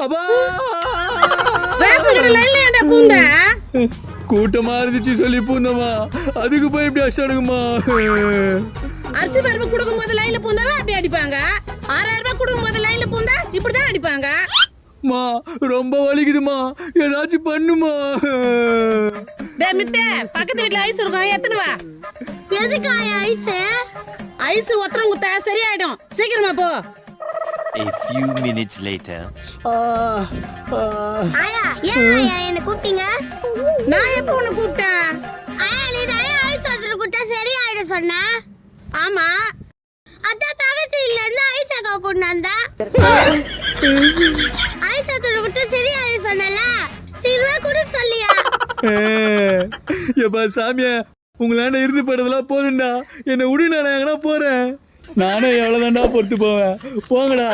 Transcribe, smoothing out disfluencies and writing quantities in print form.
அப்பா ரேஷன் கடை லைன்ல ஏன்டா பூந்த? கூட்டமா இருந்துச்சு சொல்லி பூந்தம்மா, அதுக்கு போய் இப்படி அடிச்சானுங்கம்மா. அரிசி பருப்பு கொடுக்கும் போது லைன்ல பூந்தாவே அப்படி அடிப்பாங்க. 6000 ரூபாய் கொடுக்கும் போது லைன்ல பூந்தா இப்படிதான் அடிப்பாங்க. மா ரொம்ப வலிக்குதுமா, ஏதாச்சும் பண்ணுமா. டேய் மித்தே, பக்கத்து வீட்ல ஐஸ் இருக்கும், எத்தனை வா. எதுக்கு ஐஸ்? ஐஸ் ஒத்தரம் குத்தா சரியாயிடும், சீக்கிரமா போ. A few minutes later. ஆயா, ஏன் ஆயா என்ன கூப்பிட்டீங்க? நான் எப்போ உன்னை கூப்பிட்டேன்? ஆயா, நீ தானே ஐஸ் வாட்டர் குட்டா சரியாயிடும் சொன்ன. ஆமா, அதான் பக்கத்து வீட்ல இருந்து ஐஸ் அக்கா கொண்டாந்தா. ஐஸ் வாட்டர் குட்டா சரியாயிடும் சொன்னல, சீக்கிரமா குடுக்க சொல்லியா? எப்பா சாமியா, உங்களாண்ட இருந்து படுறதெல்லாம் போதுண்டா, என்னை விடு, நான் எங்கன்னா போறேன். நானே எவ்வளவுதான்டா பொறுத்து போவேன், போங்கடா.